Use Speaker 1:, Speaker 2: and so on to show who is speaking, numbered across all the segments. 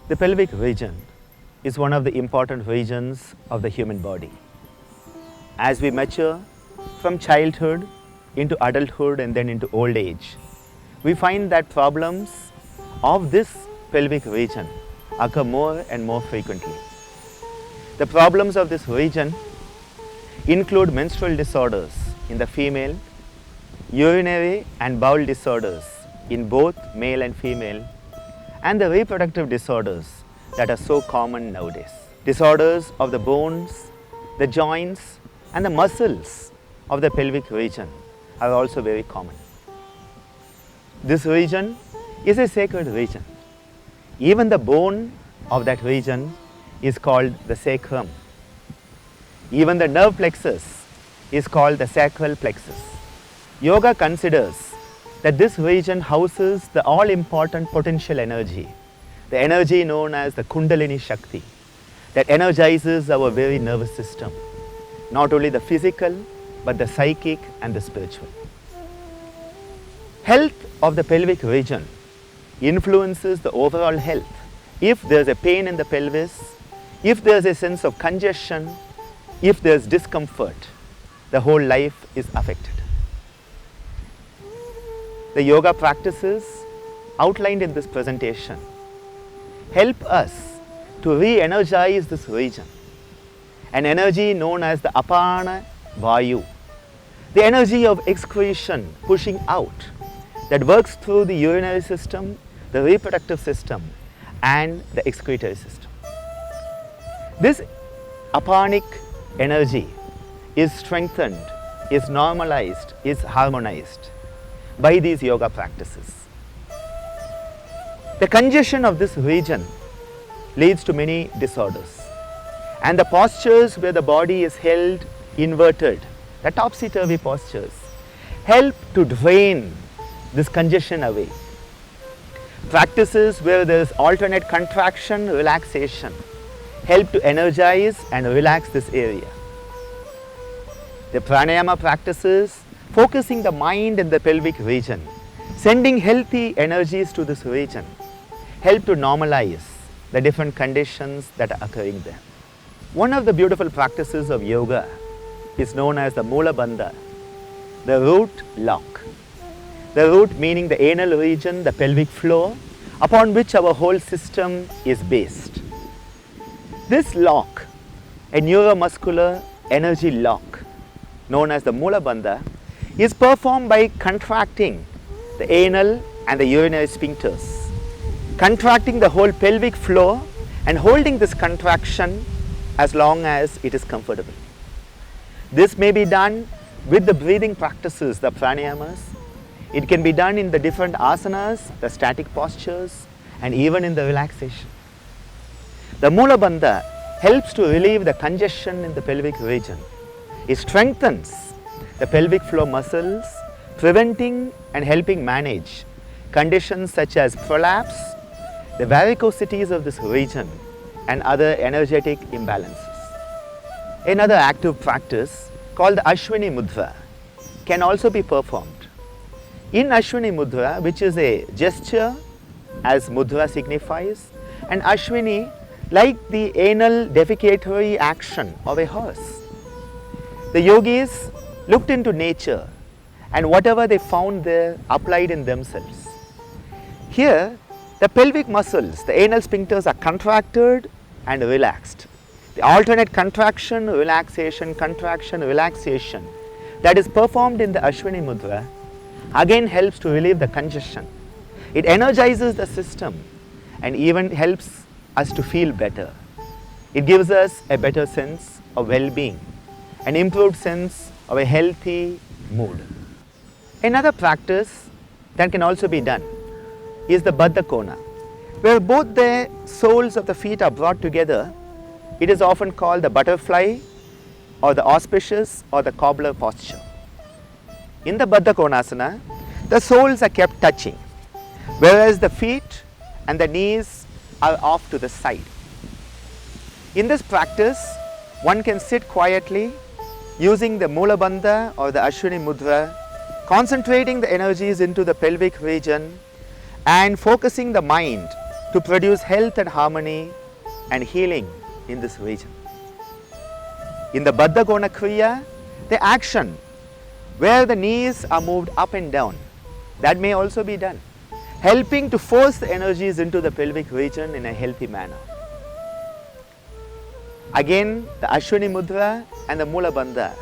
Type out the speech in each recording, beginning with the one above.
Speaker 1: The pelvic region is one of the important regions of the human body. As we mature from childhood into adulthood and then into old age, we find that problems of this pelvic region occur more and more frequently. The problems of this region include menstrual disorders in the female, urinary and bowel disorders in both male and female, and the reproductive disorders that are so common nowadays. Disorders of the bones, the joints and the muscles of the pelvic region are also very common. This region is a sacred region. Even the bone of that region is called the sacrum. Even the nerve plexus is called the sacral plexus. Yoga considers that this region houses the all-important potential energy, the energy known as the Kundalini Shakti, that energizes our very nervous system, not only the physical, but the psychic and the spiritual. Health of the pelvic region influences the overall health. If there's a pain in the pelvis, if there's a sense of congestion, if there's discomfort, the whole life is affected. The yoga practices outlined in this presentation help us to re-energize this region, an energy known as the Apana Vayu, the energy of excretion pushing out that works through the urinary system, the reproductive system and the excretory system. This apanic energy is strengthened, is normalized, is harmonized by these yoga practices. The congestion of this region leads to many disorders, and the postures where the body is held inverted, the topsy-turvy postures, help to drain this congestion away. Practices where there is alternate contraction, relaxation help to energize and relax this area. The pranayama practices focusing the mind in the pelvic region, sending healthy energies to this region, help to normalize the different conditions that are occurring there. One of the beautiful practices of yoga is known as the Mula Bandha, the root lock. The root meaning the anal region, the pelvic floor, upon which our whole system is based. This lock, a neuromuscular energy lock known as the Mula Bandha, is performed by contracting the anal and the urinary sphincters, contracting the whole pelvic floor and holding this contraction as long as it is comfortable. This may be done with the breathing practices, the pranayamas. It can be done in the different asanas, the static postures, and even in the relaxation. The Mula Bandha helps to relieve the congestion in the pelvic region. It strengthens the pelvic floor muscles, preventing and helping manage conditions such as prolapse, the varicosities of this region, and other energetic imbalances. Another active practice called the Ashwini Mudra can also be performed. In Ashwini Mudra, which is a gesture as Mudra signifies, and Ashwini like the anal defecatory action of a horse. The yogis looked into nature and whatever they found there applied in themselves. Here, the pelvic muscles, the anal sphincters are contracted and relaxed. The alternate contraction, relaxation, that is performed in the Ashwini Mudra again helps to relieve the congestion. It energizes the system and even helps us to feel better. It gives us a better sense of well-being, an improved sense of a healthy mood. Another practice that can also be done is the Baddha Kona. Where both the soles of the feet are brought together, it is often called the butterfly or the auspicious or the cobbler posture. In the Baddha Konasana, the soles are kept touching, whereas the feet and the knees are off to the side. In this practice, one can sit quietly using the Mula Bandha or the Ashwini Mudra, concentrating the energies into the pelvic region and focusing the mind to produce health and harmony and healing in this region. In the Baddha Kona Kriya, the action where the knees are moved up and down, that may also be done, helping to force the energies into the pelvic region in a healthy manner. Again, the Ashwini Mudra and the Mula Bandha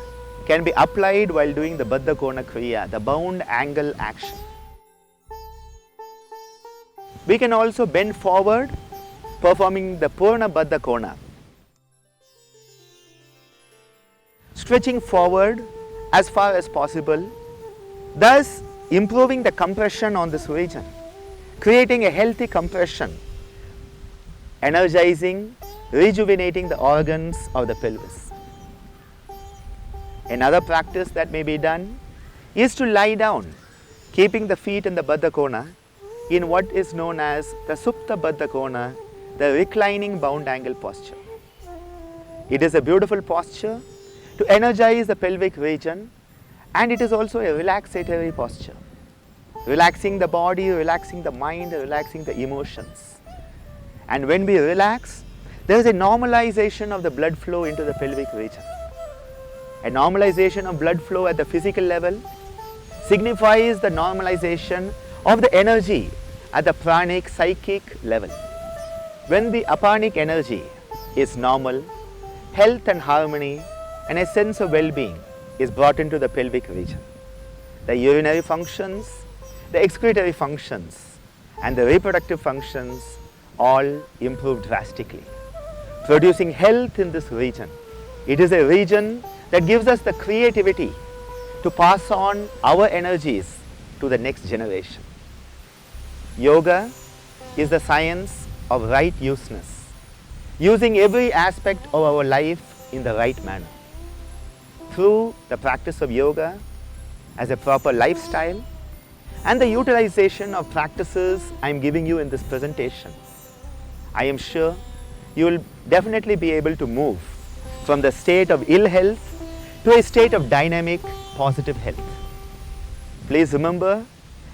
Speaker 1: can be applied while doing the Baddha Kona Kriya, the bound angle action. We can also bend forward, performing the Purna Baddha Kona. Stretching forward as far as possible, thus improving the compression on this region, creating a healthy compression, energizing, rejuvenating the organs of the pelvis. Another practice that may be done is to lie down, keeping the feet in the Baddha Kona in what is known as the Supta Baddha Kona, the reclining bound angle posture. It is a beautiful posture to energize the pelvic region, and it is also a relaxatory posture, relaxing the body, relaxing the mind, relaxing the emotions. And when we relax, there is a normalization of the blood flow into the pelvic region. A normalization of blood flow at the physical level signifies the normalization of the energy at the pranic, psychic level. When the apanic energy is normal, health and harmony and a sense of well-being is brought into the pelvic region. The urinary functions, the excretory functions and the reproductive functions all improve drastically, producing health in this region. It is a region that gives us the creativity to pass on our energies to the next generation. Yoga is the science of right useness, using every aspect of our life in the right manner. Through the practice of yoga as a proper lifestyle and the utilization of practices I am giving you in this presentation, I am sure you will definitely be able to move from the state of ill health to a state of dynamic, positive health. Please remember,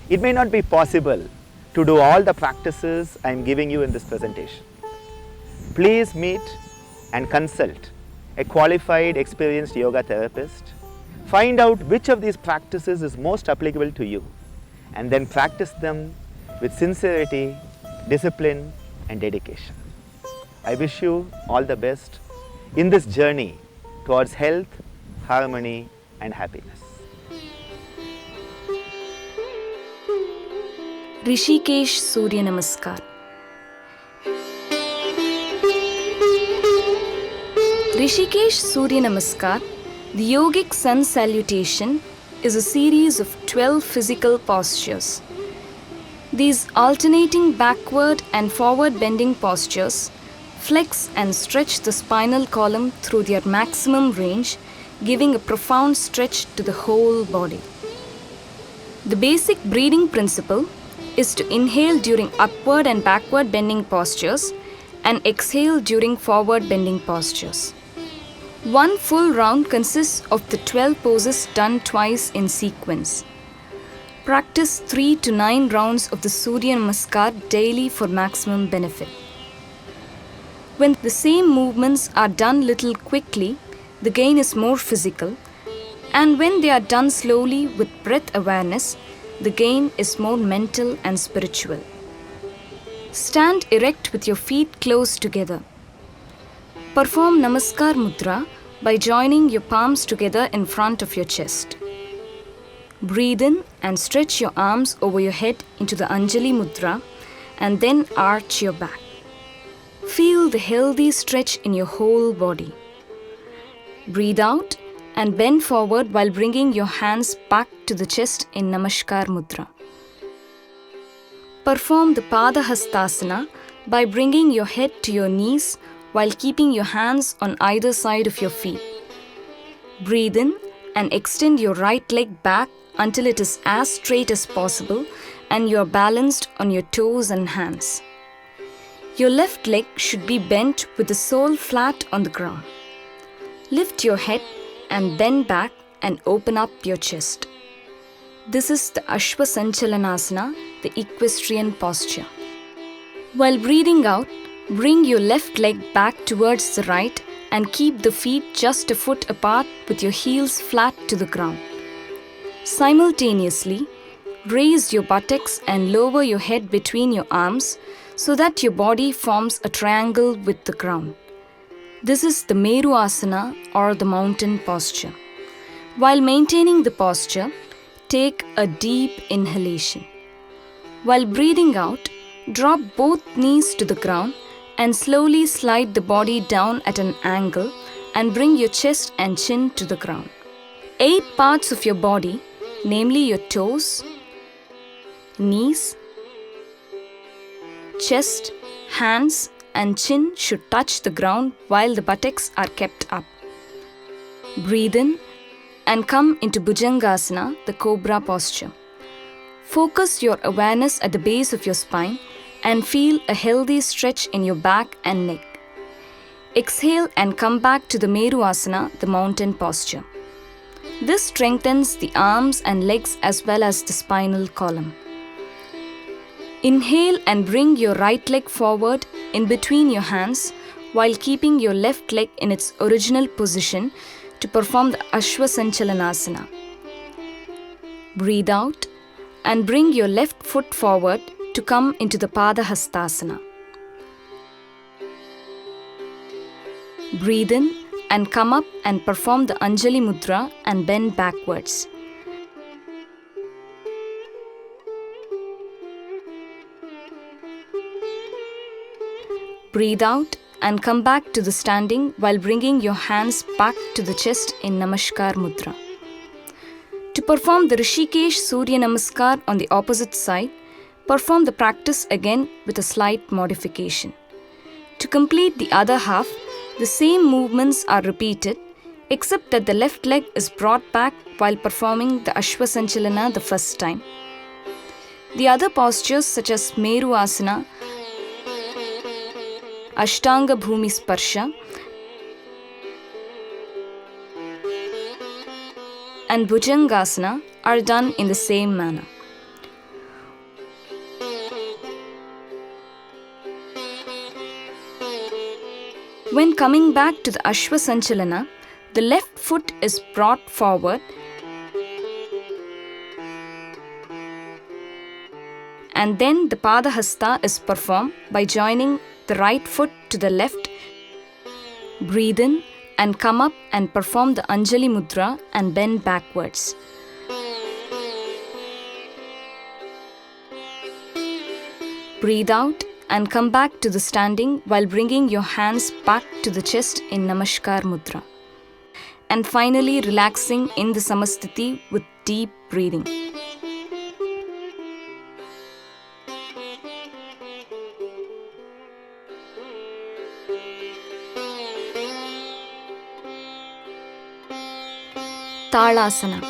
Speaker 1: it may not be possible to do all the practices I am giving you in this presentation. Please meet and consult a qualified, experienced yoga therapist. Find out which of these practices is most applicable to you and then practice them with sincerity, discipline and dedication. I wish you all the best in this journey towards health, harmony and happiness.
Speaker 2: Rishikesh Surya Namaskar. Rishikesh Surya Namaskar, the yogic sun salutation, is a series of 12 physical postures. These alternating backward and forward bending postures flex and stretch the spinal column through their maximum range, giving a profound stretch to the whole body. The basic breathing principle is to inhale during upward and backward bending postures and exhale during forward bending postures. One full round consists of the 12 poses done twice in sequence. Practice 3 to 9 rounds of the Surya Namaskar daily for maximum benefit. When the same movements are done little quickly, the gain is more physical, and when they are done slowly with breath awareness, the gain is more mental and spiritual. Stand erect with your feet close together. Perform Namaskar Mudra by joining your palms together in front of your chest. Breathe in and stretch your arms over your head into the Anjali Mudra and then arch your back. Feel the healthy stretch in your whole body. Breathe out and bend forward while bringing your hands back to the chest in Namaskar Mudra. Perform the Padahastasana by bringing your head to your knees while keeping your hands on either side of your feet. Breathe in and extend your right leg back until it is as straight as possible and you are balanced on your toes and hands. Your left leg should be bent with the sole flat on the ground. Lift your head and bend back and open up your chest. This is the Ashwasanchalanasana, the equestrian posture. While breathing out, bring your left leg back towards the right and keep the feet just a foot apart with your heels flat to the ground. Simultaneously, raise your buttocks and lower your head between your arms so that your body forms a triangle with the ground. This is the Meru Asana or the mountain posture. While maintaining the posture, take a deep inhalation. While breathing out, drop both knees to the ground and slowly slide the body down at an angle and bring your chest and chin to the ground. 8 parts of your body, namely your toes, knees, chest, hands, and chin should touch the ground while the buttocks are kept up. Breathe in and come into Bhujangasana, the cobra posture. Focus your awareness at the base of your spine and feel a healthy stretch in your back and neck. Exhale and come back to the Meru Asana, the mountain posture. This strengthens the arms and legs as well as the spinal column. Inhale and bring your right leg forward in between your hands while keeping your left leg in its original position to perform the Ashwasanchalanasana. Breathe out and bring your left foot forward to come into the Padahastasana. Breathe in and come up and perform the Anjali Mudra and bend backwards. Breathe out and come back to the standing while bringing your hands back to the chest in Namaskar Mudra. To perform the Rishikesh Surya Namaskar on the opposite side, perform the practice again with a slight modification. To complete the other half, the same movements are repeated except that the left leg is brought back while performing the Ashwasanchalana the first time. The other postures such as Meru Asana, Ashtanga Bhumi Sparsha, and Bhujangasana are done in the same manner. When coming back to the Ashwasanchalana, the left foot is brought forward and then the Padahasta is performed by joining the right foot to the left. Breathe in and come up and perform the Anjali Mudra and bend backwards. Breathe out and come back to the standing while bringing your hands back to the chest in Namaskar Mudra. And finally relaxing in the Samasthiti with deep breathing. Talasana.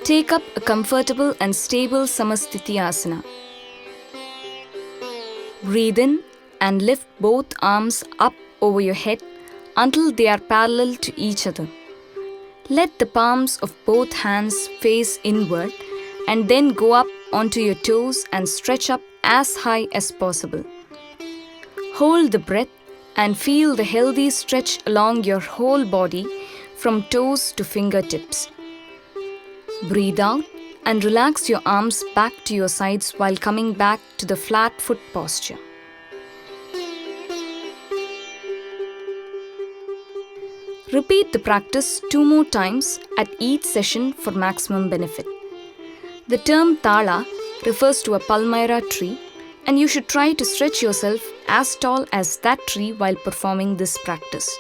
Speaker 2: Take up a comfortable and stable Samasthiti Asana. Breathe in and lift both arms up over your head until they are parallel to each other. Let the palms of both hands face inward and then go up onto your toes and stretch up as high as possible. Hold the breath and feel the healthy stretch along your whole body from toes to fingertips. Breathe out and relax your arms back to your sides while coming back to the flat foot posture. Repeat the practice 2 more times at each session for maximum benefit. The term Tala refers to a palmyra tree, and you should try to stretch yourself as tall as that tree while performing this practice.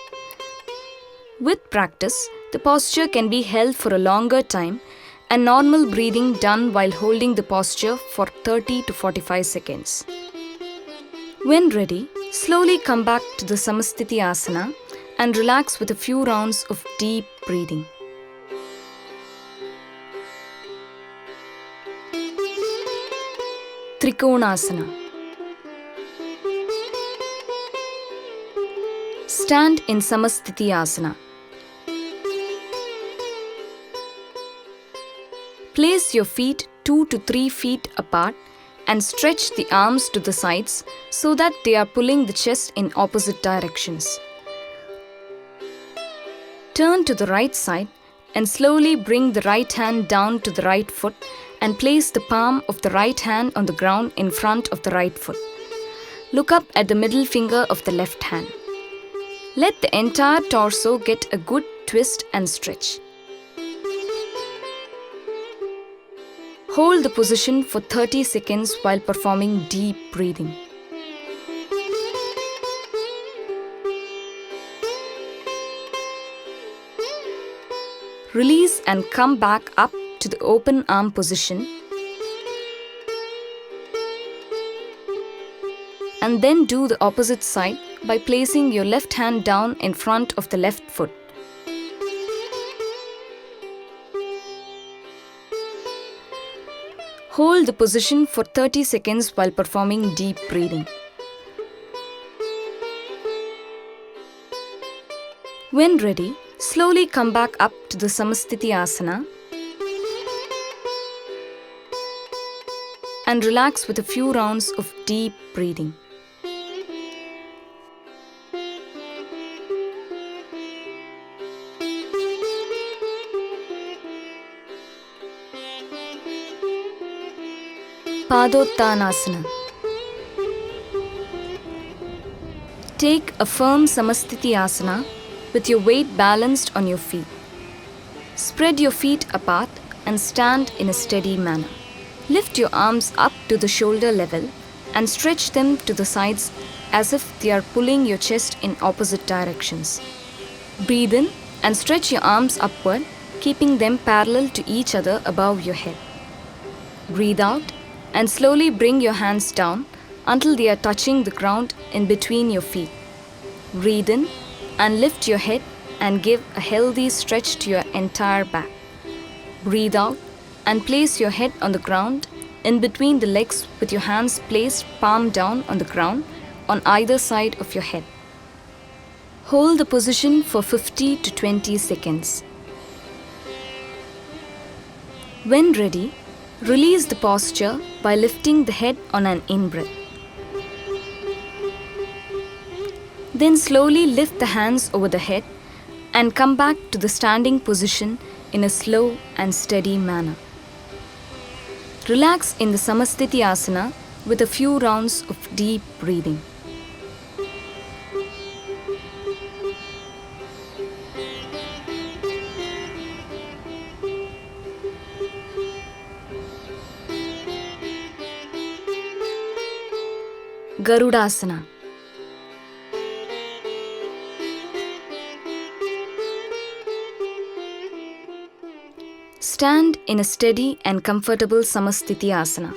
Speaker 2: With practice, The posture can be held for a longer time and normal breathing done while holding the posture for 30 to 45 seconds. When ready, slowly come back to the Samastiti Asana and relax with a few rounds of deep breathing. Trikonasana. Stand in Samastiti Asana. Place your feet 2 to 3 feet apart and stretch the arms to the sides so that they are pulling the chest in opposite directions. Turn to the right side and slowly bring the right hand down to the right foot and place the palm of the right hand on the ground in front of the right foot. Look up at the middle finger of the left hand. Let the entire torso get a good twist and stretch. Hold the position for 30 seconds while performing deep breathing. Release and come back up to the open arm position. And then do the opposite side by placing your left hand down in front of the left foot. Hold the position for 30 seconds while performing deep breathing. When ready, slowly come back up to the Samastiti Asana and relax with a few rounds of deep breathing. Padottanasana. Take a firm Samastiti Asana with your weight balanced on your feet. Spread your feet apart and stand in a steady manner. Lift your arms up to the shoulder level and stretch them to the sides as if they are pulling your chest in opposite directions. Breathe in and stretch your arms upward, keeping them parallel to each other above your head. Breathe out and slowly bring your hands down until they are touching the ground in between your feet. Breathe in and lift your head and give a healthy stretch to your entire back. Breathe out and place your head on the ground in between the legs with your hands placed palm down on the ground on either side of your head. Hold the position for 50 to 20 seconds. When ready, release the posture by lifting the head on an in-breath. Then slowly lift the hands over the head and come back to the standing position in a slow and steady manner. Relax in the Samastiti Asana with a few rounds of deep breathing. Garudasana. Stand in a steady and comfortable Samastiti Asana.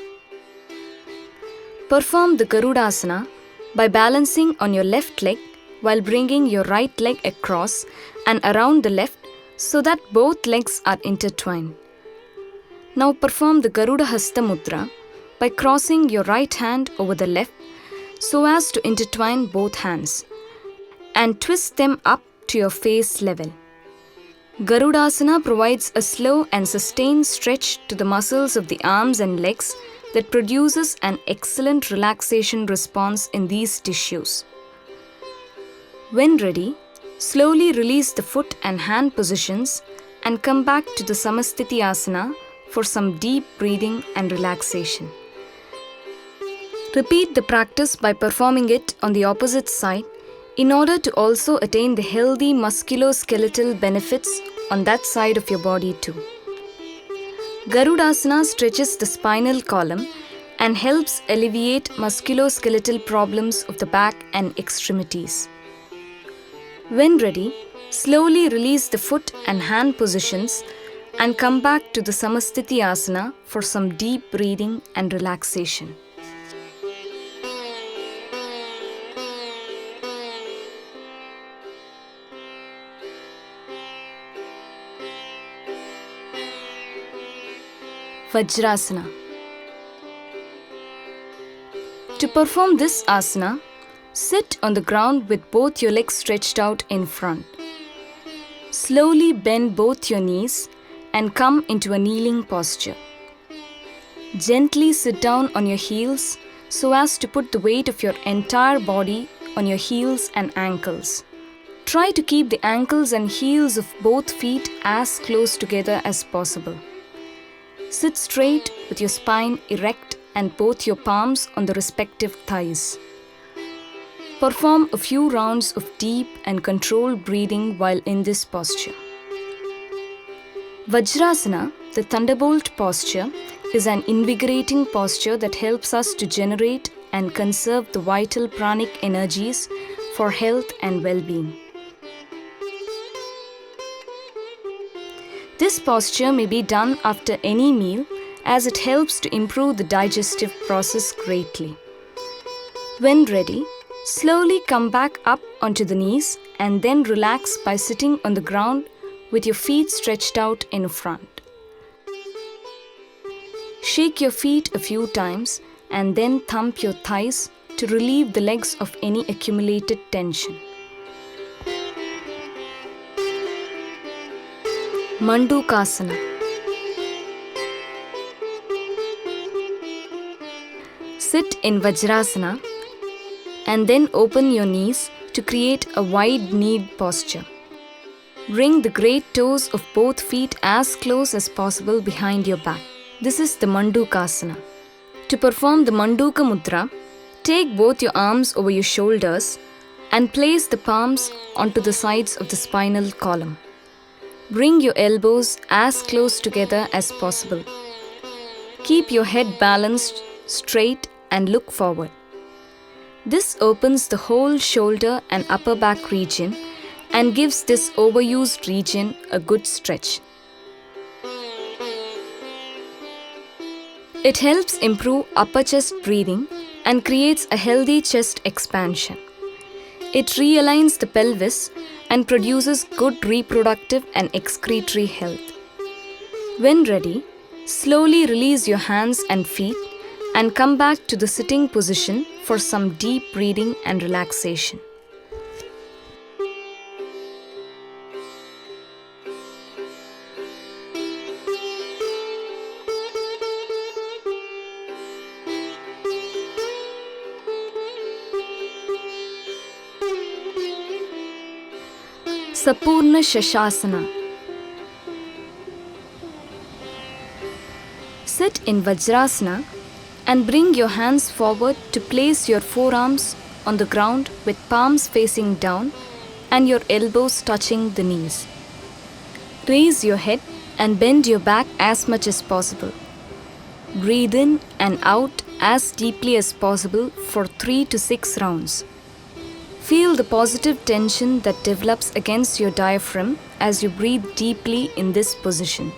Speaker 2: Perform the Garudasana by balancing on your left leg while bringing your right leg across and around the left so that both legs are intertwined. Now perform the Garuda Hasta Mudra by crossing your right hand over the left so as to intertwine both hands and twist them up to your face level. Garudasana provides a slow and sustained stretch to the muscles of the arms and legs that produces an excellent relaxation response in these tissues. When ready, slowly release the foot and hand positions and come back to the Samastiti Asana for some deep breathing and relaxation. Repeat the practice by performing it on the opposite side in order to also attain the healthy musculoskeletal benefits on that side of your body too. Garudasana stretches the spinal column and helps alleviate musculoskeletal problems of the back and extremities. When ready, Slowly release the foot and hand positions and come back to the Samasthiti Asana for some deep breathing and relaxation. Vajrasana. To perform this asana, sit on the ground with both your legs stretched out in front. Slowly bend both your knees and come into a kneeling posture. Gently sit down on your heels so as to put the weight of your entire body on your heels and ankles. Try to keep the ankles and heels of both feet as close together as possible. Sit straight with your spine erect and both your palms on the respective thighs. Perform a few rounds of deep and controlled breathing while in this posture. Vajrasana, the thunderbolt posture, is an invigorating posture that helps us to generate and conserve the vital pranic energies for health and well-being. This posture may be done after any meal as it helps to improve the digestive process greatly. When ready, slowly come back up onto the knees and then relax by sitting on the ground with your feet stretched out in front. Shake your feet a few times and then thump your thighs to relieve the legs of any accumulated tension. Mandukasana. Sit in Vajrasana and then open your knees to create a wide-kneed posture. Bring the great toes of both feet as close as possible behind your back. This is the Mandukasana. To perform the Manduka Mudra, take both your arms over your shoulders and place the palms onto the sides of the spinal column. Bring your elbows as close together as possible. Keep your head balanced, straight, and look forward. This opens the whole shoulder and upper back region and gives this overused region a good stretch. It helps improve upper chest breathing and creates a healthy chest expansion. It realigns the pelvis and produces good reproductive and excretory health. When ready, slowly release your hands and feet and come back to the sitting position for some deep breathing and relaxation. Sapurna Shashasana. Sit in Vajrasana and bring your hands forward to place your forearms on the ground with palms facing down and your elbows touching the knees. Raise your head and bend your back as much as possible. Breathe in and out as deeply as possible for 3 to 6 rounds. Feel the positive tension that develops against your diaphragm as you breathe deeply in this position.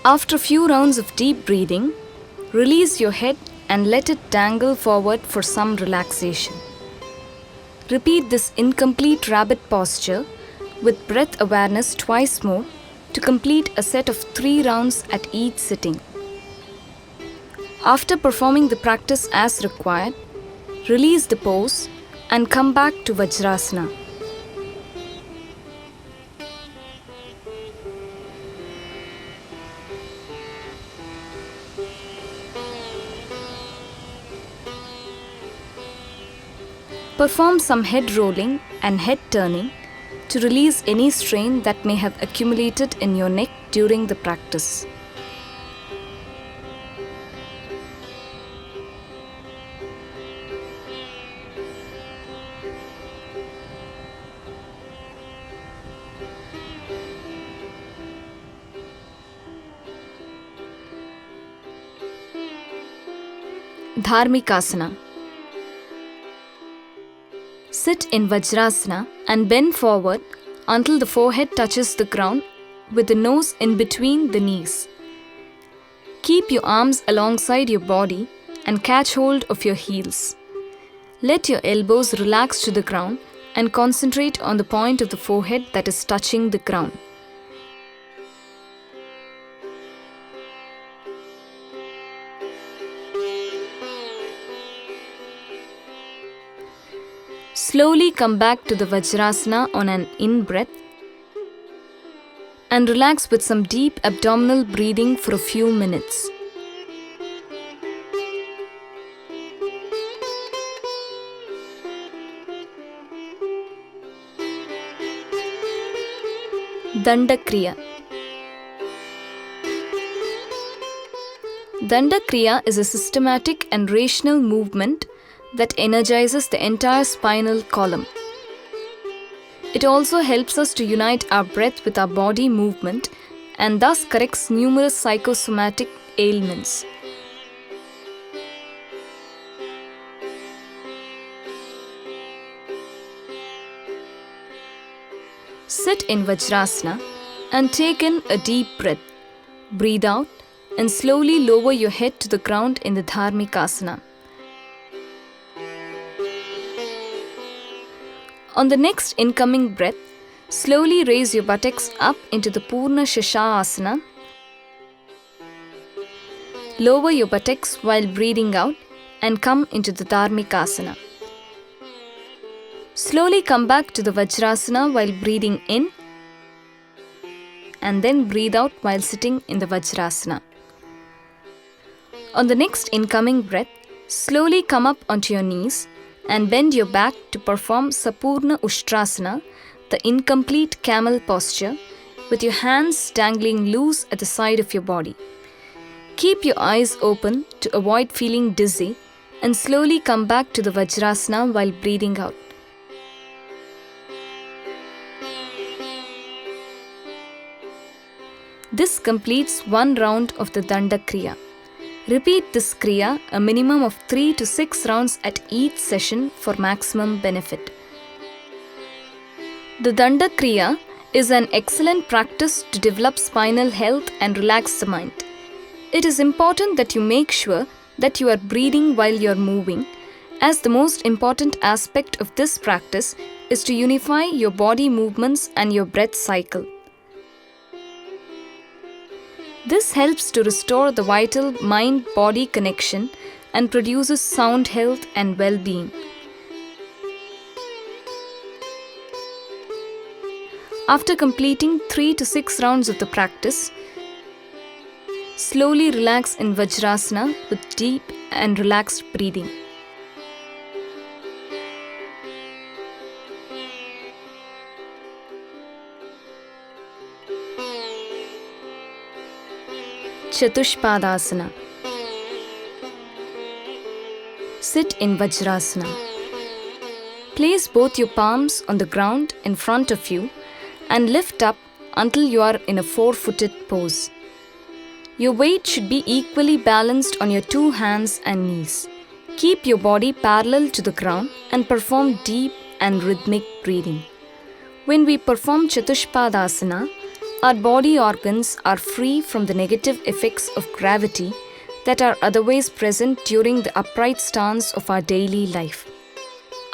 Speaker 2: After a few rounds of deep breathing, release your head and let it dangle forward for some relaxation. Repeat this incomplete rabbit posture with breath awareness twice more to complete a set of 3 rounds at each sitting. After performing the practice as required, release the pose and come back to Vajrasana. Perform some head rolling and head turning to release any strain that may have accumulated in your neck during the practice. Dharmikasana. Sit in Vajrasana and bend forward until the forehead touches the ground with the nose in between the knees. Keep your arms alongside your body and catch hold of your heels. Let your elbows relax to the ground and concentrate on the point of the forehead that is touching the ground. Slowly come back to the Vajrasana on an in-breath and relax with some deep abdominal breathing for a few minutes. Dandakriya. Dandakriya is a systematic and rational movement that energizes the entire spinal column. It also helps us to unite our breath with our body movement and thus corrects numerous psychosomatic ailments. Sit in Vajrasana and take in a deep breath. Breathe out and slowly lower your head to the ground in the Dharmikasana. On the next incoming breath, slowly raise your buttocks up into the Purna Shashasana. Lower your buttocks while breathing out and come into the Dharmikasana. Slowly come back to the Vajrasana while breathing in and then breathe out while sitting in the Vajrasana. On the next incoming breath, slowly come up onto your knees and bend your back to perform Sapurna Ushtrasana, the incomplete camel posture, with your hands dangling loose at the side of your body. Keep your eyes open to avoid feeling dizzy and slowly come back to the Vajrasana while breathing out. This completes one round of the Dandakriya. Repeat this Kriya a minimum of 3 to 6 rounds at each session for maximum benefit. The Dandakriya is an excellent practice to develop spinal health and relax the mind. It is important that you make sure that you are breathing while you are moving, as the most important aspect of this practice is to unify your body movements and your breath cycle. This helps to restore the vital mind-body connection and produces sound health and well-being. After completing 3 to 6 rounds of the practice, slowly relax in Vajrasana with deep and relaxed breathing. Chatushpadasana. Sit in Vajrasana. Place both your palms on the ground in front of you and lift up until you are in a 4-footed pose. Your weight should be equally balanced on your 2 hands and knees. Keep your body parallel to the ground and perform deep and rhythmic breathing. When we perform Chatushpadasana, our body organs are free from the negative effects of gravity that are otherwise present during the upright stance of our daily life.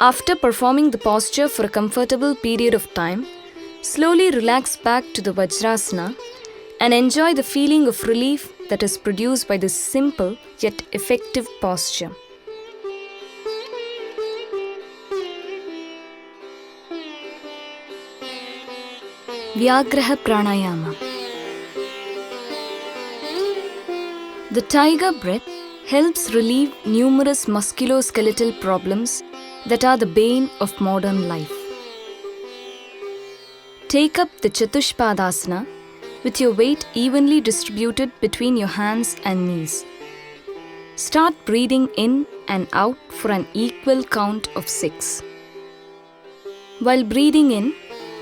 Speaker 2: After performing the posture for a comfortable period of time, slowly relax back to the Vajrasana and enjoy the feeling of relief that is produced by this simple yet effective posture. Vyagraha Pranayama. The tiger breath helps relieve numerous musculoskeletal problems that are the bane of modern life. Take up the Chatushpadasana with your weight evenly distributed between your hands and knees. Start breathing in and out for an equal count of 6. While breathing in,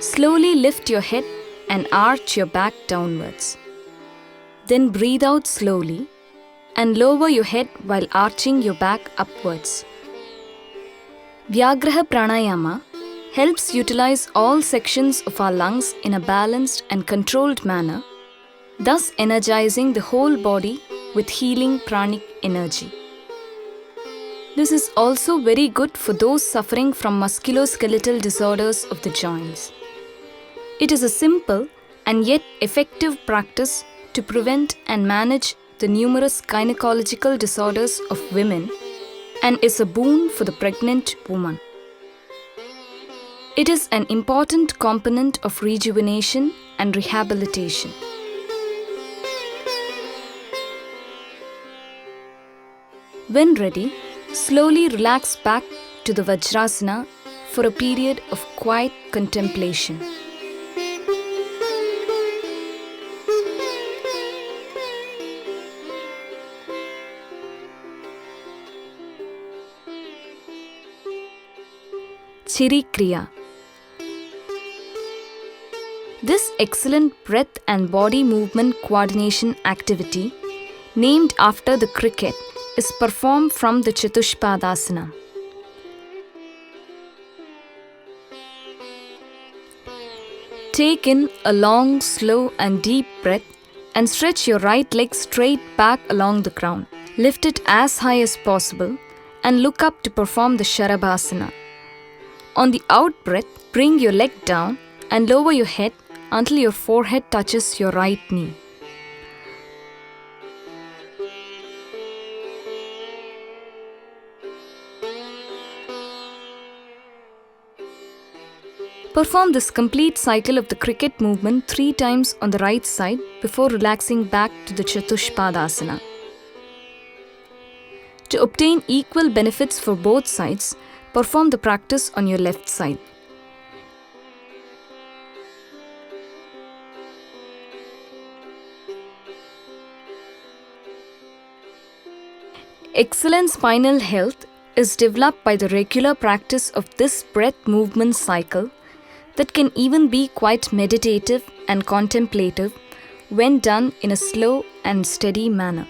Speaker 2: slowly lift your head and arch your back downwards. Then breathe out slowly and lower your head while arching your back upwards. Vyagraha Pranayama helps utilize all sections of our lungs in a balanced and controlled manner, thus energizing the whole body with healing pranic energy. This is also very good for those suffering from musculoskeletal disorders of the joints. It is a simple and yet effective practice to prevent and manage the numerous gynecological disorders of women and is a boon for the pregnant woman. It is an important component of rejuvenation and rehabilitation. When ready, slowly relax back to the Vajrasana for a period of quiet contemplation. Chiri Kriya. This excellent breath and body movement coordination activity, named after the cricket, is performed from the Chatushpadasana. Take in a long, slow and deep breath and stretch your right leg straight back along the ground. Lift it as high as possible and look up to perform the Sharabhasana. On the out breath, bring your leg down and lower your head until your forehead touches your right knee. Perform this complete cycle of the cricket movement 3 times on the right side before relaxing back to the Chatushpadasana. To obtain equal benefits for both sides, perform the practice on your left side. Excellent spinal health is developed by the regular practice of this breath movement cycle that can even be quite meditative and contemplative when done in a slow and steady manner.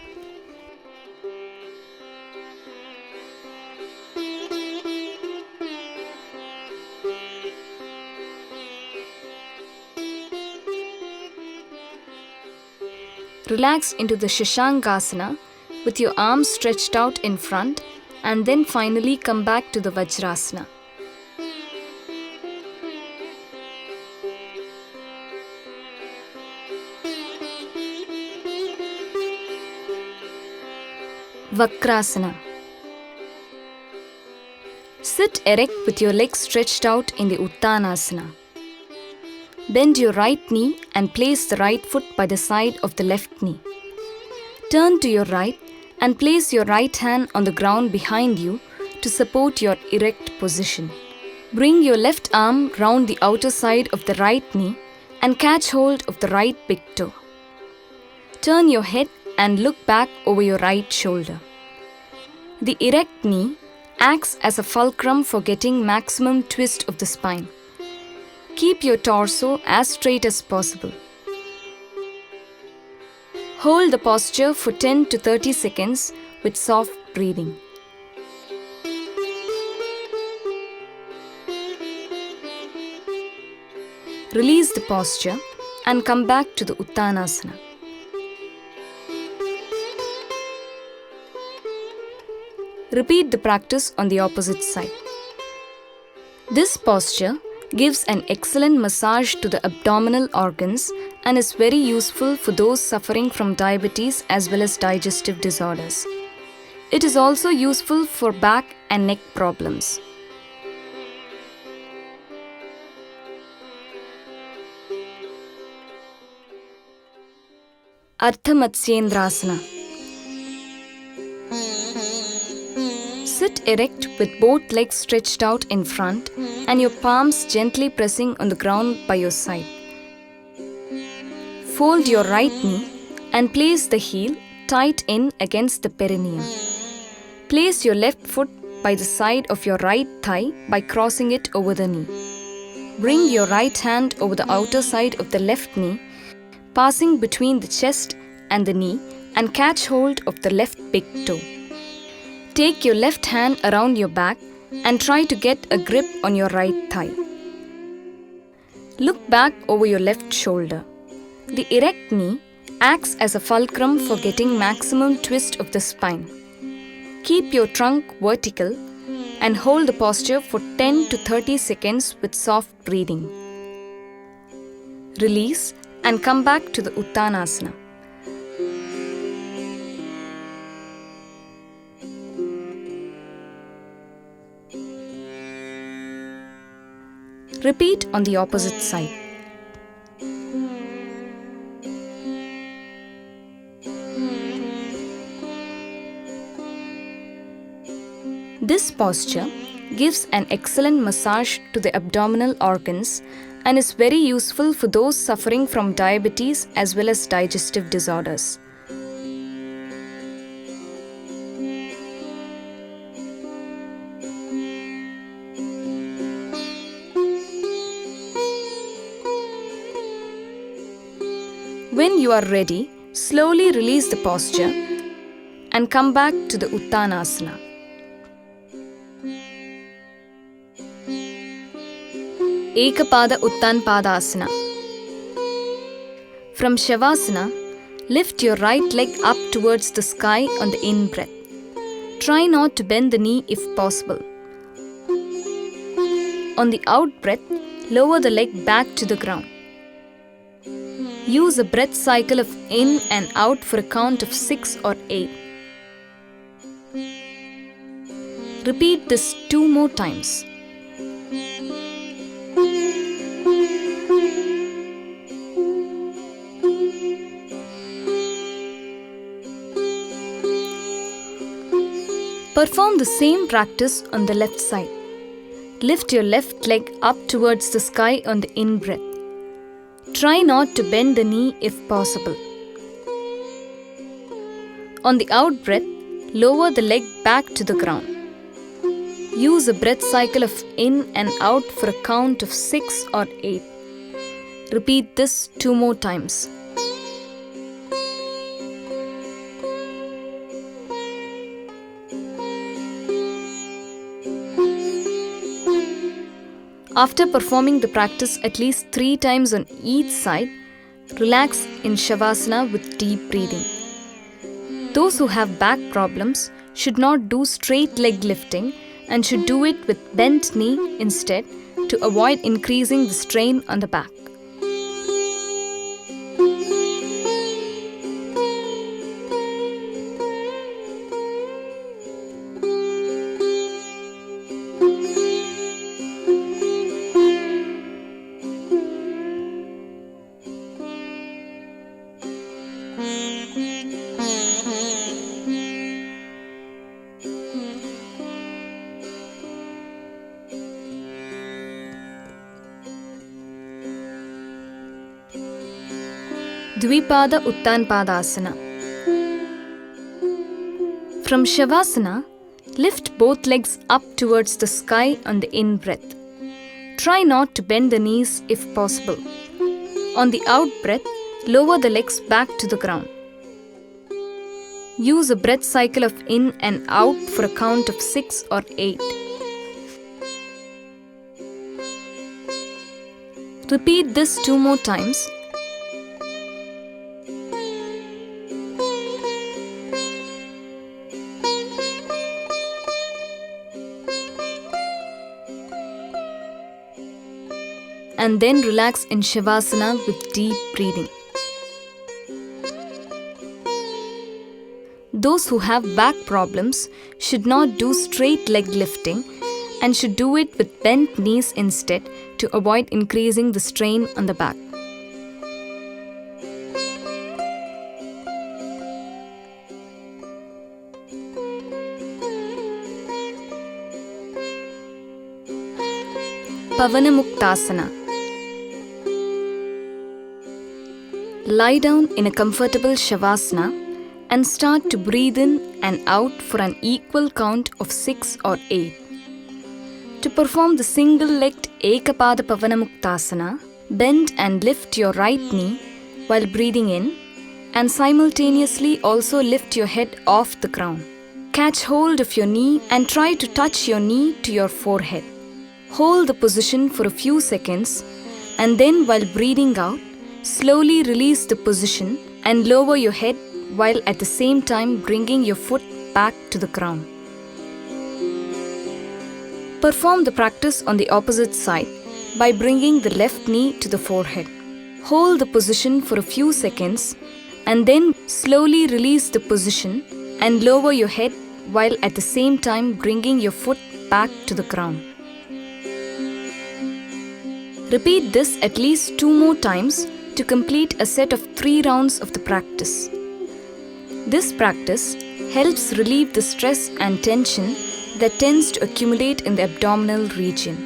Speaker 2: Relax into the Shashangasana with your arms stretched out in front and then finally come back to the Vajrasana. Vakrasana. Sit erect with your legs stretched out in the Uttanasana. Bend your right knee and place the right foot by the side of the left knee. Turn to your right and place your right hand on the ground behind you to support your erect position. Bring your left arm round the outer side of the right knee and catch hold of the right big toe. Turn your head and look back over your right shoulder. The erect knee acts as a fulcrum for getting maximum twist of the spine. Keep your torso as straight as possible. Hold the posture for 10 to 30 seconds with soft breathing. Release the posture and come back to the Uttanasana. Repeat the practice on the opposite side. This posture gives an excellent massage to the abdominal organs and is very useful for those suffering from diabetes as well as digestive disorders. It is also useful for back and neck problems. Ardha Matsyendrasana. Sit erect with both legs stretched out in front and your palms gently pressing on the ground by your side. Fold your right knee and place the heel tight in against the perineum. Place your left foot by the side of your right thigh by crossing it over the knee. Bring your right hand over the outer side of the left knee, passing between the chest and the knee, and catch hold of the left big toe. Take your left hand around your back and try to get a grip on your right thigh. Look back over your left shoulder. The erect knee acts as a fulcrum for getting maximum twist of the spine. Keep your trunk vertical and hold the posture for 10 to 30 seconds with soft breathing. Release and come back to the Uttanasana. Repeat on the opposite side. This posture gives an excellent massage to the abdominal organs and is very useful for those suffering from diabetes as well as digestive disorders. When you are ready, slowly release the posture and come back to the Uttanasana. Ekapada Uttanpadasana. From Shavasana, lift your right leg up towards the sky on the in-breath. Try not to bend the knee if possible. On the out-breath, lower the leg back to the ground. Use a breath cycle of in and out for a count of 6 or 8. Repeat this 2 more times. Perform the same practice on the left side. Lift your left leg up towards the sky on the in-breath. Try not to bend the knee if possible. On the out-breath, lower the leg back to the ground. Use a breath cycle of in and out for a count of 6 or 8. Repeat this 2 more times. After performing the practice at least 3 times on each side, relax in Shavasana with deep breathing. Those who have back problems should not do straight leg lifting and should do it with bent knee instead to avoid increasing the strain on the back. Dvipada Uttanpadasana. From Shavasana, lift both legs up towards the sky on the in-breath. Try not to bend the knees if possible. On the out-breath, lower the legs back to the ground. Use a breath cycle of in and out for a count of 6 or 8. Repeat this 2 more times. And then relax in Shavasana with deep breathing. Those who have back problems should not do straight leg lifting and should do it with bent knees instead to avoid increasing the strain on the back. Pavanamuktasana. Lie down in a comfortable Shavasana and start to breathe in and out for an equal count of 6 or 8. To perform the single-legged Ekapada Pavanamuktasana, bend and lift your right knee while breathing in and simultaneously also lift your head off the ground. Catch hold of your knee and try to touch your knee to your forehead. Hold the position for a few seconds, And then while breathing out, slowly release the position and lower your head while at the same time bringing your foot back to the ground. Perform the practice on the opposite side by bringing the left knee to the forehead. Hold the position for a few seconds and then slowly release the position and lower your head while at the same time bringing your foot back to the ground. Repeat this at least 2 more times to complete a set of 3 rounds of the practice. This practice helps relieve the stress and tension that tends to accumulate in the abdominal region.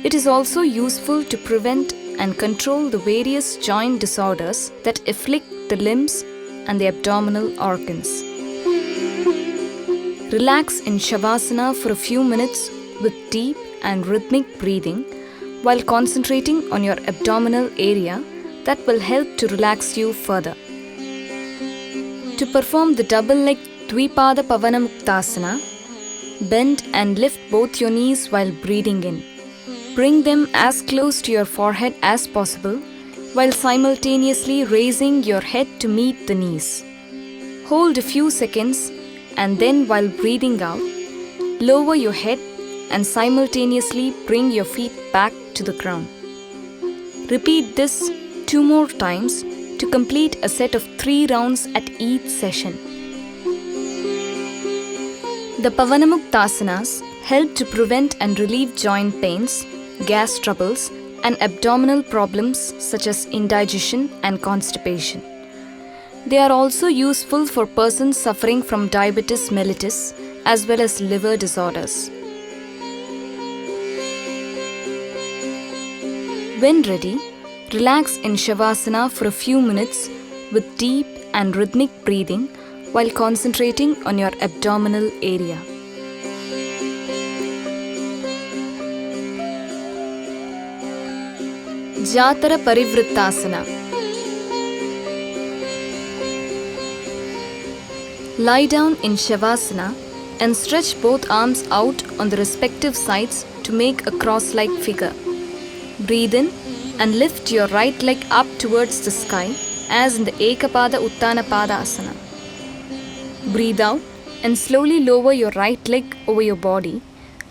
Speaker 2: It is also useful to prevent and control the various joint disorders that afflict the limbs and the abdominal organs. Relax in Shavasana for a few minutes with deep and rhythmic breathing while concentrating on your abdominal area that will help to relax you further. To perform the double leg Dvipada Pavanamuktasana, bend and lift both your knees while breathing in. Bring them as close to your forehead as possible while simultaneously raising your head to meet the knees. Hold a few seconds and then while breathing out, lower your head and simultaneously bring your feet back to the ground. Repeat this 2 more times to complete a set of 3 rounds at each session. The Pavanamuktasanas help to prevent and relieve joint pains, gas troubles, and abdominal problems such as indigestion and constipation. They are also useful for persons suffering from diabetes mellitus as well as liver disorders. When ready, relax in Shavasana for a few minutes with deep and rhythmic breathing while concentrating on your abdominal area. Jatara Parivrittasana. Lie down in Shavasana and stretch both arms out on the respective sides to make a cross-like figure. Breathe in and lift your right leg up towards the sky as in the Ekapada Uttanapadasana. Breathe out and slowly lower your right leg over your body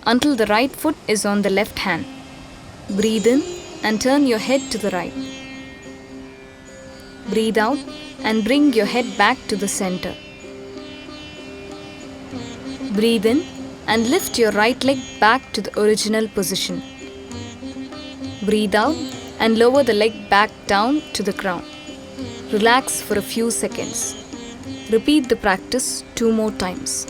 Speaker 2: until the right foot is on the left hand. Breathe in and turn your head to the right. Breathe out and bring your head back to the center. Breathe in and lift your right leg back to the original position. Breathe out and lower the leg back down to the ground. Relax for a few seconds. Repeat the practice 2 more times.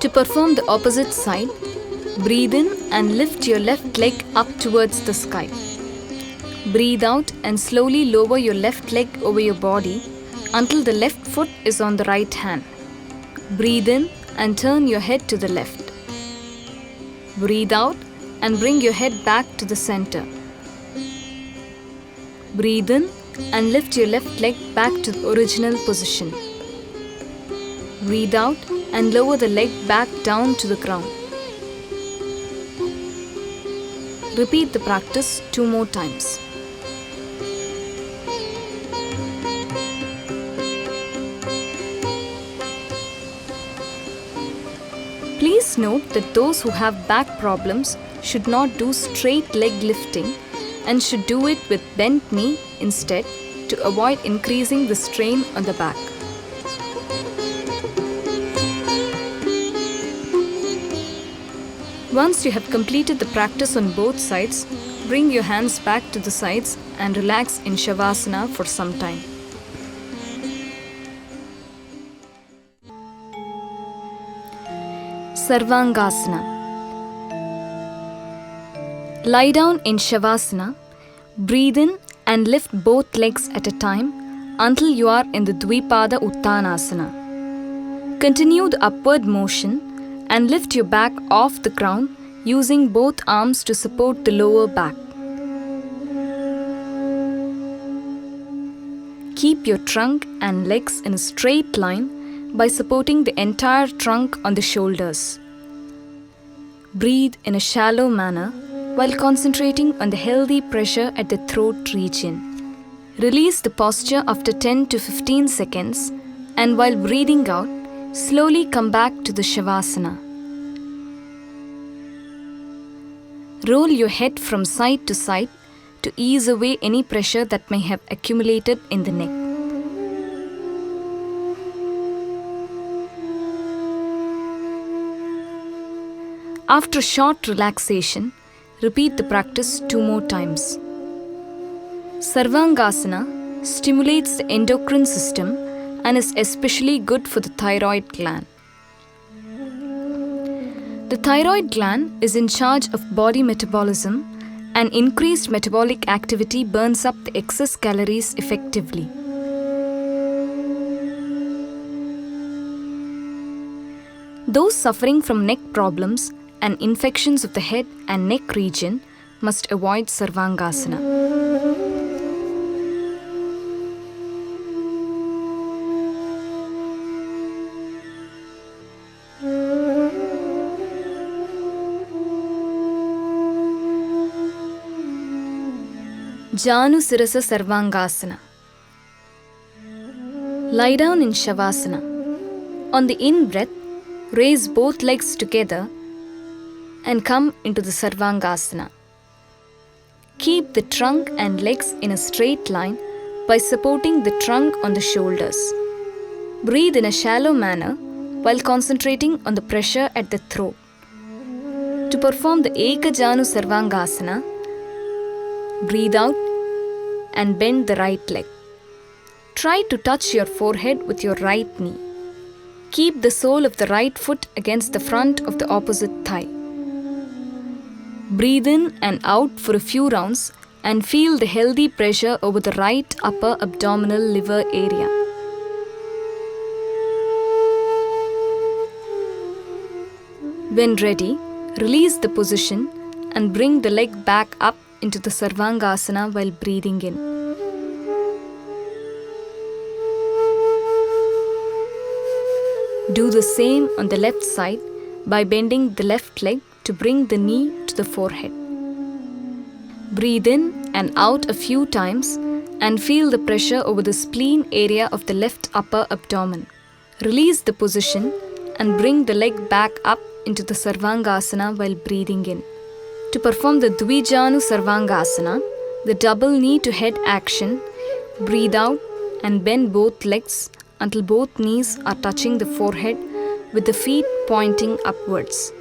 Speaker 2: To perform the opposite side, breathe in and lift your left leg up towards the sky. Breathe out and slowly lower your left leg over your body until the left foot is on the right hand. Breathe in and turn your head to the left. Breathe out and bring your head back to the center. Breathe in and lift your left leg back to the original position. Breathe out and lower the leg back down to the ground. Repeat the practice 2 more times. Please note that those who have back problems should not do straight leg lifting and should do it with bent knee instead to avoid increasing the strain on the back. Once you have completed the practice on both sides, bring your hands back to the sides and relax in Shavasana for some time. Sarvangasana. Lie down in Shavasana, breathe in and lift both legs at a time until you are in the Dvipada Uttanasana. Continue the upward motion and lift your back off the ground using both arms to support the lower back. Keep your trunk and legs in a straight line by supporting the entire trunk on the shoulders. Breathe in a shallow manner while concentrating on the healthy pressure at the throat region. Release the posture after 10 to 15 seconds, and while breathing out, slowly come back to the Shavasana. Roll your head from side to side to ease away any pressure that may have accumulated in the neck. After a short relaxation, repeat the practice 2 more times. Sarvangasana stimulates the endocrine system and is especially good for the thyroid gland. The thyroid gland is in charge of body metabolism, and increased metabolic activity burns up the excess calories effectively. Those suffering from neck problems and infections of the head and neck region must avoid Sarvangasana. Janu Sirasa Sarvangasana. Lie down in Shavasana. On the in-breath, raise both legs together and come into the Sarvangasana. Keep the trunk and legs in a straight line by supporting the trunk on the shoulders. Breathe in a shallow manner while concentrating on the pressure at the throat. To perform the Ekajanu Sarvangasana, breathe out and bend the right leg. Try to touch your forehead with your right knee. Keep the sole of the right foot against the front of the opposite thigh. Breathe in and out for a few rounds and feel the healthy pressure over the right upper abdominal liver area. When ready, release the position and bring the leg back up into the Sarvangasana while breathing in. Do the same on the left side by bending the left leg to bring the knee to the forehead. Breathe in and out a few times and feel the pressure over the spleen area of the left upper abdomen. Release the position and bring the leg back up into the Sarvangasana while breathing in. To perform the Dvijanu Sarvangasana, the double knee to head action, breathe out and bend both legs until both knees are touching the forehead with the feet pointing upwards.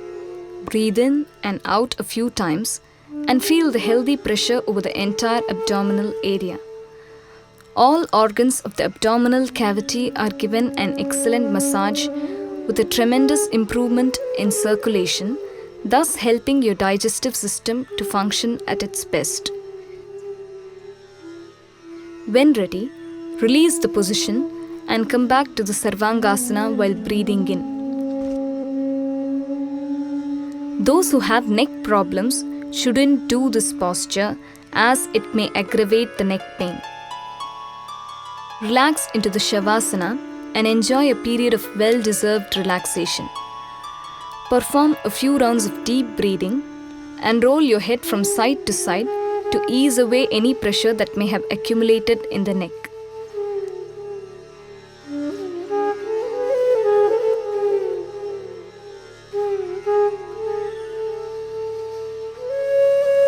Speaker 2: Breathe in and out a few times and feel the healthy pressure over the entire abdominal area. All organs of the abdominal cavity are given an excellent massage with a tremendous improvement in circulation, thus helping your digestive system to function at its best. When ready, release the position and come back to the Sarvangasana while breathing in. Those who have neck problems shouldn't do this posture as it may aggravate the neck pain. Relax into the Shavasana and enjoy a period of well-deserved relaxation. Perform a few rounds of deep breathing and roll your head from side to side to ease away any pressure that may have accumulated in the neck.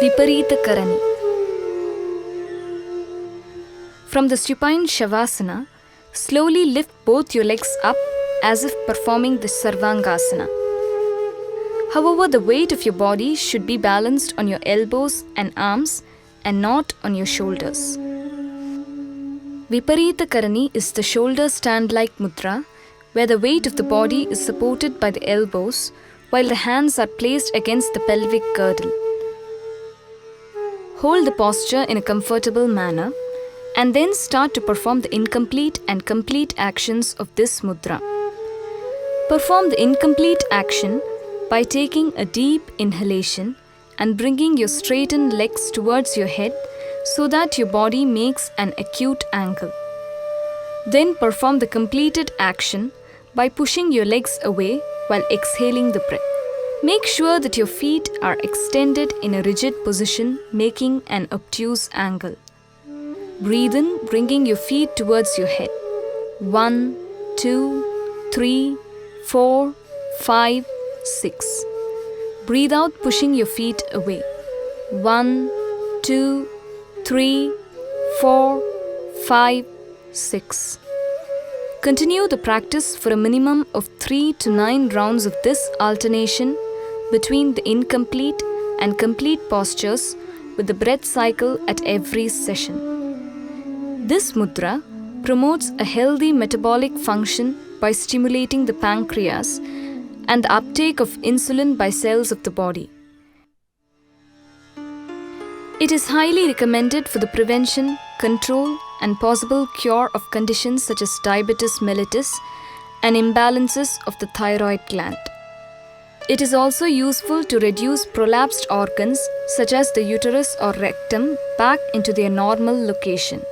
Speaker 2: Viparita Karani. From the supine Shavasana, slowly lift both your legs up as if performing the Sarvangasana. However, the weight of your body should be balanced on your elbows and arms and not on your shoulders. Viparita Karani is the shoulder stand-like mudra where the weight of the body is supported by the elbows while the hands are placed against the pelvic girdle. Hold the posture in a comfortable manner and then start to perform the incomplete and complete actions of this mudra. Perform the incomplete action by taking a deep inhalation and bringing your straightened legs towards your head so that your body makes an acute angle. Then perform the completed action by pushing your legs away while exhaling the breath. Make sure that your feet are extended in a rigid position, making an obtuse angle. Breathe in, bringing your feet towards your head. 1, 2, 3, 4, 5, 6. Breathe out, pushing your feet away. 1, 2, 3, 4, 5, 6. Continue the practice for a minimum of 3 to 9 rounds of this alternation between the incomplete and complete postures with the breath cycle at every session. This mudra promotes a healthy metabolic function by stimulating the pancreas and the uptake of insulin by cells of the body. It is highly recommended for the prevention, control, and possible cure of conditions such as diabetes mellitus and imbalances of the thyroid gland. It is also useful to reduce prolapsed organs such as the uterus or rectum back into their normal location.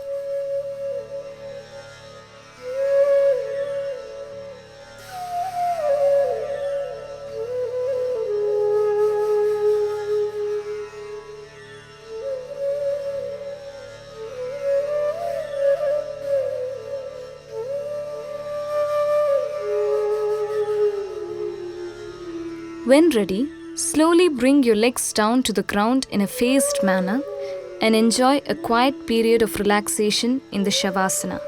Speaker 2: When ready, slowly bring your legs down to the ground in a phased manner and enjoy a quiet period of relaxation in the Shavasana.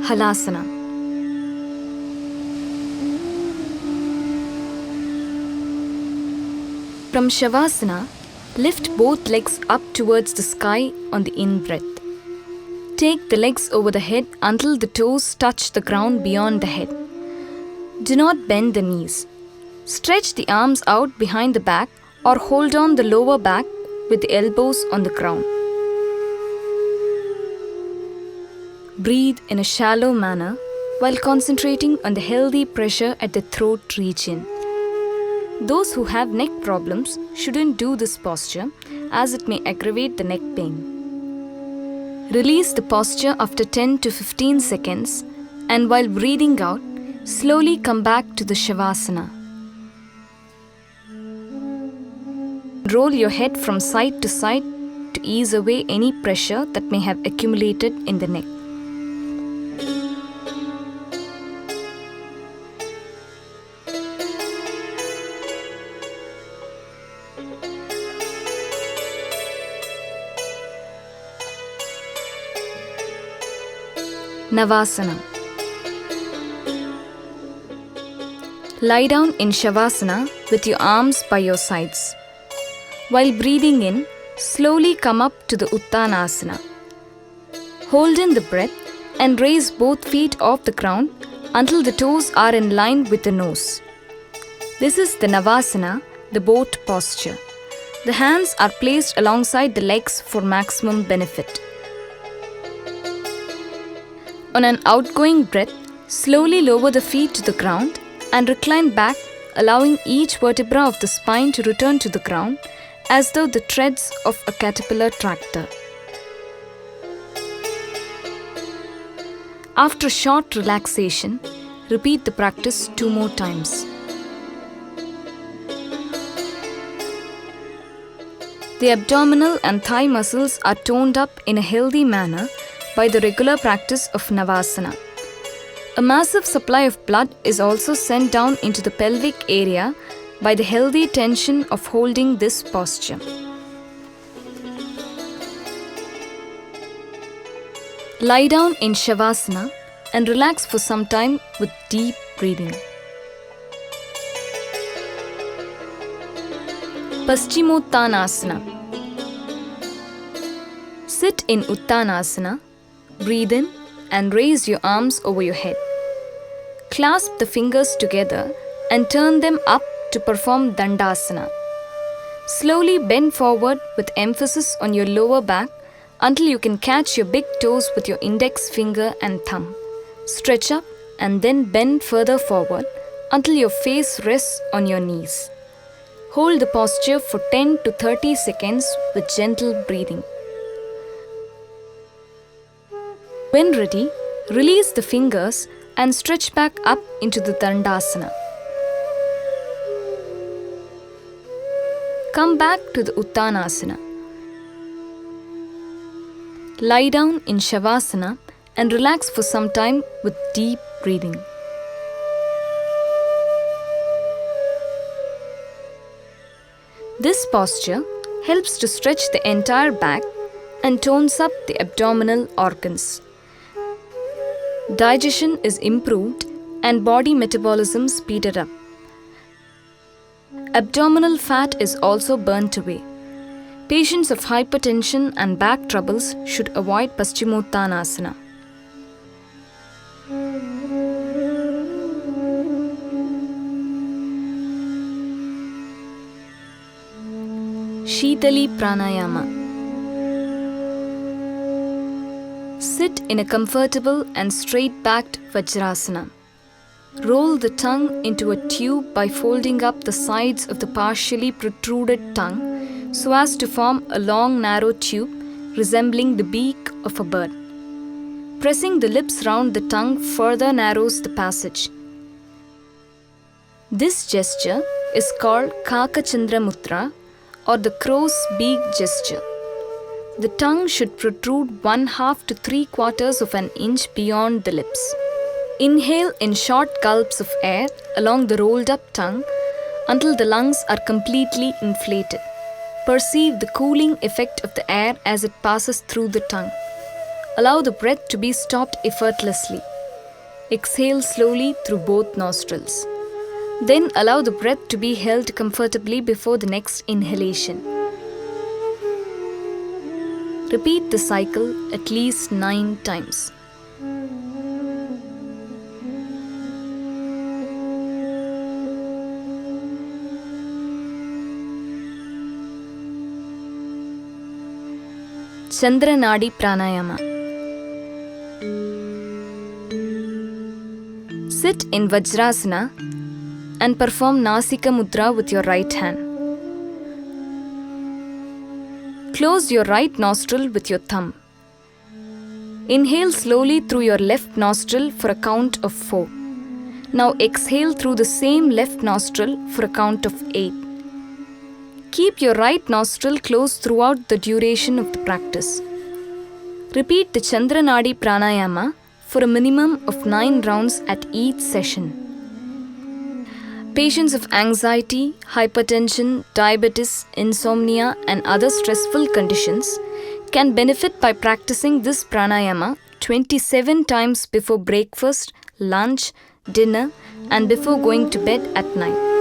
Speaker 2: Halasana. From Shavasana, lift both legs up towards the sky on the in-breath. Take the legs over the head until the toes touch the ground beyond the head. Do not bend the knees. Stretch the arms out behind the back or hold on the lower back with the elbows on the ground. Breathe in a shallow manner while concentrating on the healthy pressure at the throat region. Those who have neck problems shouldn't do this posture as it may aggravate the neck pain. Release the posture after 10 to 15 seconds and while breathing out, slowly come back to the Shavasana. Roll your head from side to side to ease away any pressure that may have accumulated in the neck. Navasana. Lie down in Shavasana with your arms by your sides. While breathing in, slowly come up to the Uttanasana. Hold in the breath and raise both feet off the ground until the toes are in line with the nose. This is the Navasana, the boat posture. The hands are placed alongside the legs for maximum benefit. On an outgoing breath, slowly lower the feet to the ground and recline back, allowing each vertebra of the spine to return to the ground as though the treads of a caterpillar tractor. After a short relaxation, repeat the practice 2 more times. The abdominal and thigh muscles are toned up in a healthy manner by the regular practice of Navasana. A massive supply of blood is also sent down into the pelvic area by the healthy tension of holding this posture. Lie down in Shavasana and relax for some time with deep breathing. Paschimottanasana. Sit in Uttanasana Breathe in and raise your arms over your head. Clasp the fingers together and turn them up to perform Dandasana. Slowly bend forward with emphasis on your lower back until you can catch your big toes with your index finger and thumb. Stretch up and then bend further forward until your face rests on your knees. Hold the posture for 10 to 30 seconds with gentle breathing. When ready, release the fingers and stretch back up into the Dandasana. Come back to the Uttanasana. Lie down in Shavasana and relax for some time with deep breathing. This posture helps to stretch the entire back and tones up the abdominal organs. Digestion is improved and body metabolism speeded up. Abdominal fat is also burnt away. Patients of hypertension and back troubles should avoid Paschimottanasana. Shitali Pranayama. Sit in a comfortable and straight-backed Vajrasana. Roll the tongue into a tube by folding up the sides of the partially protruded tongue so as to form a long narrow tube resembling the beak of a bird. Pressing the lips round the tongue further narrows the passage. This gesture is called Kakachandra Mudra or the crow's beak gesture. The tongue should protrude 1/2 to 3/4 of an inch beyond the lips. Inhale in short gulps of air along the rolled up tongue until the lungs are completely inflated. Perceive the cooling effect of the air as it passes through the tongue. Allow the breath to be stopped effortlessly. Exhale slowly through both nostrils. Then allow the breath to be held comfortably before the next inhalation. Repeat the cycle at least 9 times. Chandranadi Pranayama. Sit in Vajrasana and perform Nasika Mudra with your right hand. Close your right nostril with your thumb. Inhale slowly through your left nostril for a count of 4. Now exhale through the same left nostril for a count of 8. Keep your right nostril closed throughout the duration of the practice. Repeat the Chandranadi Pranayama for a minimum of 9 rounds at each session. Patients of anxiety, hypertension, diabetes, insomnia, and other stressful conditions can benefit by practicing this pranayama 27 times before breakfast, lunch, dinner, and before going to bed at night.